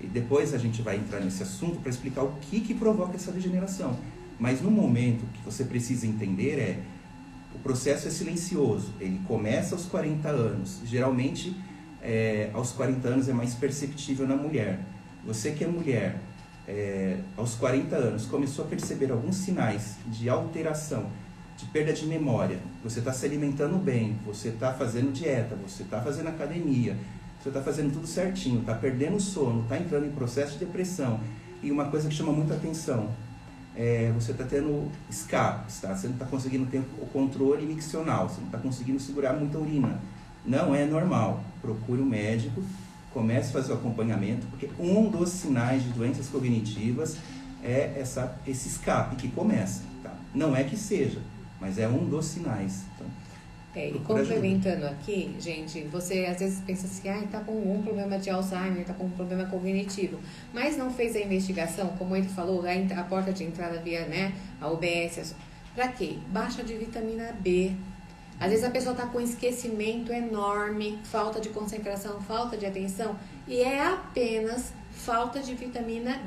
E depois a gente vai entrar nesse assunto para explicar o que provoca essa degeneração. Mas no momento que você precisa entender o processo é silencioso. Ele começa aos 40 anos. Geralmente, aos 40 anos é mais perceptível na mulher. Você que é mulher, aos 40 anos, começou a perceber alguns sinais de alteração, de perda de memória. Você está se alimentando bem, você está fazendo dieta, você está fazendo academia, você está fazendo tudo certinho, está perdendo o sono, está entrando em processo de depressão. E uma coisa que chama muita atenção, você está tendo escapes, tá? Você não está conseguindo ter o controle miccional, você não está conseguindo segurar muita urina. Não é normal. Procure um médico, comece a fazer o acompanhamento, porque um dos sinais de doenças cognitivas é esse escape que começa. Tá? Não é que seja, mas é um dos sinais. Então, e complementando aqui, gente, você às vezes pensa assim, tá com um problema de Alzheimer, tá com um problema cognitivo, mas não fez a investigação, como ele falou, a porta de entrada via, né, a UBS, pra quê? Baixa de vitamina B. Às vezes a pessoa tá com esquecimento enorme, falta de concentração, falta de atenção, e é apenas falta de vitamina,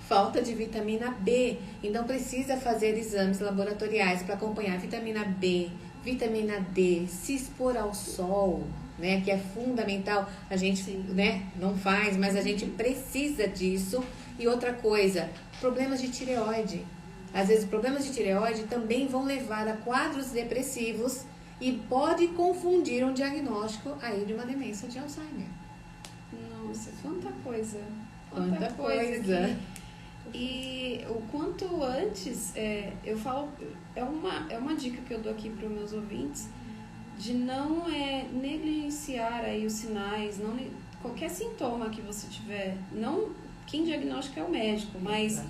falta de vitamina B. Então precisa fazer exames laboratoriais para acompanhar vitamina B, vitamina D, se expor ao sol, né, que é fundamental. A gente, né, não faz, mas a gente precisa disso. E outra coisa, problemas de tireoide. Às vezes problemas de tireoide também vão levar a quadros depressivos e pode confundir um diagnóstico aí de uma demência de Alzheimer. Nossa, quanta coisa. Quanta coisa. E o quanto antes, eu falo, é uma dica que eu dou aqui para os meus ouvintes, de não negligenciar aí os sinais, qualquer sintoma que você tiver, não, quem diagnostica é o médico, mas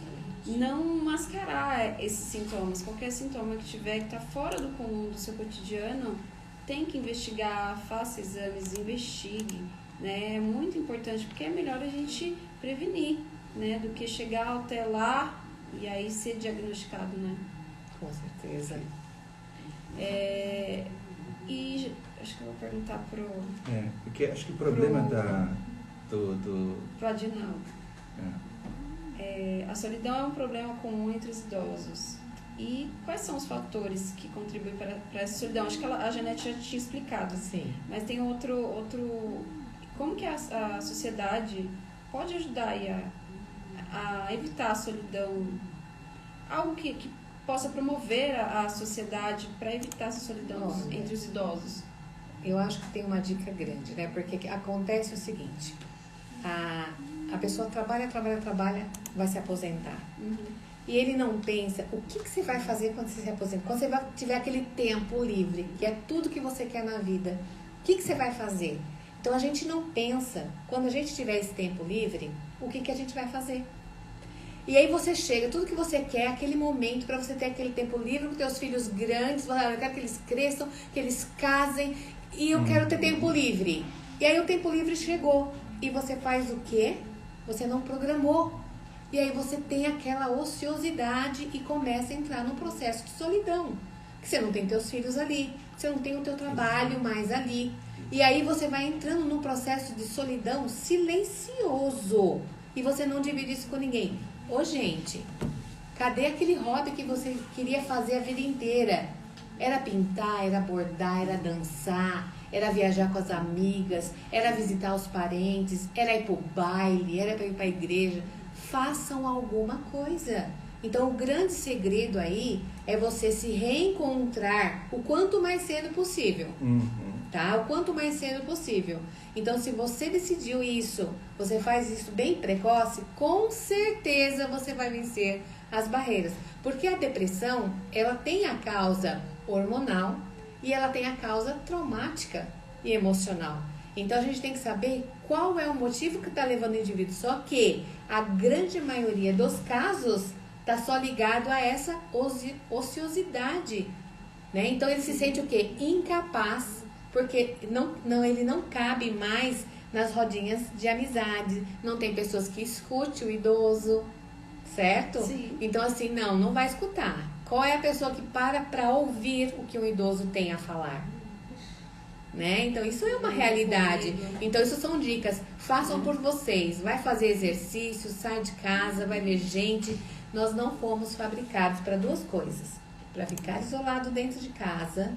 não mascarar esses sintomas. Qualquer sintoma que tiver que está fora do comum do seu cotidiano, tem que investigar, faça exames, investigue, né? É muito importante, porque é melhor a gente prevenir, né, do que chegar até lá e aí ser diagnosticado, né? Com certeza. E acho que eu vou perguntar pro... porque acho que o problema pro Adinaldo. A solidão é um problema comum entre os idosos. E quais são os fatores que contribuem para essa solidão? Acho que a Janete já tinha explicado. Sim. Mas tem outro... Como que a sociedade pode ajudar aí a evitar a solidão? Algo que possa promover a sociedade para evitar essa solidão entre os idosos? Eu acho que tem uma dica grande, né? Porque acontece o seguinte, a pessoa trabalha, vai se aposentar. Uhum. E ele não pensa o que você vai fazer quando você se aposenta. Quando você tiver aquele tempo livre, que é tudo que você quer na vida, o que você vai fazer? Então a gente não pensa, quando a gente tiver esse tempo livre, o que a gente vai fazer? E aí você chega, tudo que você quer, aquele momento para você ter aquele tempo livre com teus filhos grandes, eu quero que eles cresçam, que eles casem, e eu quero ter tempo livre. E aí o tempo livre chegou, e você faz o quê? Você não programou. E aí você tem aquela ociosidade e começa a entrar num processo de solidão. Que você não tem teus filhos ali, você não tem o teu trabalho mais ali. E aí você vai entrando num processo de solidão silencioso. E você não divide isso com ninguém. Ô, gente, cadê aquele hobby que você queria fazer a vida inteira? Era pintar, era bordar, era dançar, era viajar com as amigas, era visitar os parentes, era ir pro baile, era ir pra igreja. Façam alguma coisa. Então, o grande segredo aí é você se reencontrar o quanto mais cedo possível. Tá? O quanto mais cedo possível. Então, se você decidiu isso, você faz isso bem precoce, com certeza você vai vencer as barreiras. Porque a depressão, ela tem a causa hormonal e ela tem a causa traumática e emocional. Então, a gente tem que saber qual é o motivo que está levando o indivíduo. Só que a grande maioria dos casos está só ligado a essa ociosidade, né? Então, ele se sente o quê? Incapaz. Porque ele não cabe mais nas rodinhas de amizade. Não tem pessoas que escutem o idoso, certo? Sim. Então, assim, não vai escutar. Qual é a pessoa que para ouvir o que o idoso tem a falar? né? Então isso é uma realidade. Então isso são dicas. Façam por vocês. Vai fazer exercício, sai de casa, vai ver gente. Nós não fomos fabricados para duas coisas: para ficar isolado dentro de casa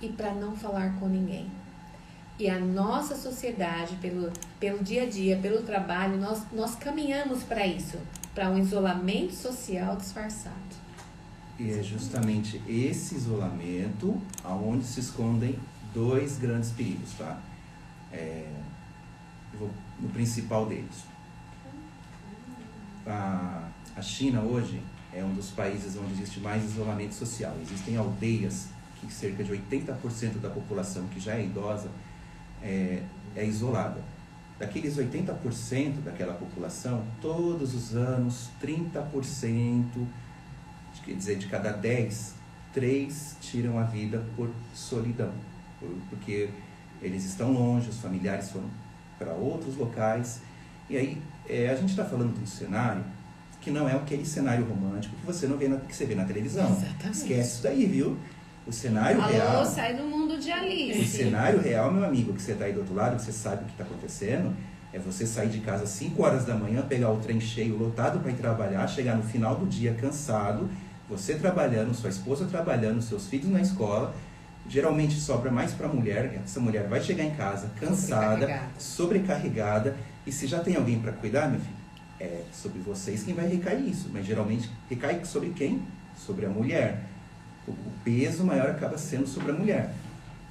e para não falar com ninguém. E a nossa sociedade, pelo dia a dia, pelo trabalho, nós caminhamos para isso, para um isolamento social disfarçado. E é justamente esse isolamento aonde se escondem dois grandes perigos, tá? Eu vou no principal deles. A China hoje é um dos países onde existe mais isolamento social. Existem aldeias que cerca de 80% da população que já é idosa é isolada. Daqueles 80% daquela população, todos os anos, 30%, quer dizer, de cada 10, 3 tiram a vida por solidão. Porque eles estão longe, os familiares foram para outros locais. E aí, a gente está falando de um cenário que não é aquele cenário romântico que você não vê que você vê na televisão. Exatamente. Esquece isso daí, viu? O cenário real... sai do mundo de Alice. O cenário real, meu amigo, que você está aí do outro lado, que você sabe o que está acontecendo, é você sair de casa às 5 horas da manhã, pegar o trem cheio, lotado para ir trabalhar, chegar no final do dia cansado, você trabalhando, sua esposa trabalhando, seus filhos na escola. Geralmente sobra mais para a mulher. Essa mulher vai chegar em casa cansada, sobrecarregada. E se já tem alguém para cuidar, meu filho, é sobre vocês quem vai recair isso. Mas geralmente recai sobre quem? Sobre a mulher. O peso maior acaba sendo sobre a mulher.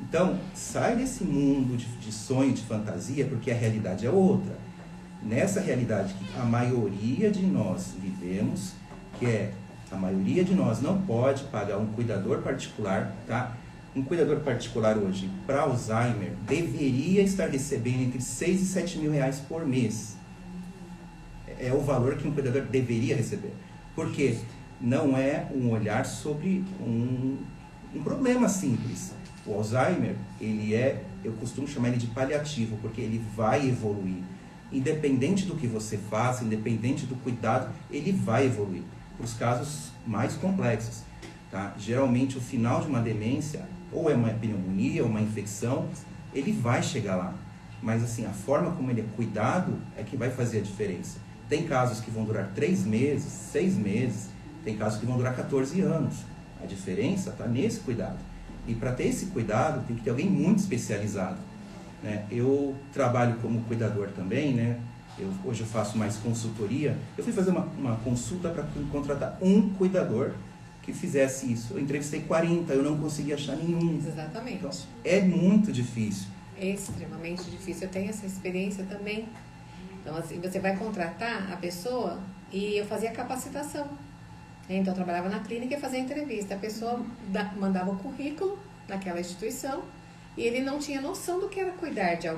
Então, sai desse mundo de sonho, de fantasia, porque a realidade é outra. Nessa realidade que a maioria de nós vivemos, que é a maioria de nós não pode pagar um cuidador particular, tá? Um cuidador particular hoje, para Alzheimer, deveria estar recebendo entre 6 e 7 mil reais por mês. É o valor que um cuidador deveria receber. Por quê? Não é um olhar sobre um problema simples. O Alzheimer, eu costumo chamar ele de paliativo, porque ele vai evoluir. Independente do que você faça, independente do cuidado, ele vai evoluir. Para os casos mais complexos, tá? Geralmente o final de uma demência, ou é uma pneumonia, ou uma infecção, ele vai chegar lá. Mas assim, a forma como ele é cuidado é que vai fazer a diferença. Tem casos que vão durar 3 meses, 6 meses, tem casos que vão durar 14 anos. A diferença está nesse cuidado. E para ter esse cuidado, tem que ter alguém muito especializado, né? Eu trabalho como cuidador também, né? Hoje eu faço mais consultoria. Eu fui fazer uma consulta para contratar um cuidador que fizesse isso. Eu entrevistei 40, eu não consegui achar nenhum. Exatamente. Então, é muito difícil. É extremamente difícil. Eu tenho essa experiência também. Então, assim, você vai contratar a pessoa e eu fazia capacitação. Então, eu trabalhava na clínica e fazia entrevista. A pessoa mandava o currículo naquela instituição e ele não tinha noção do que era cuidar de alguém.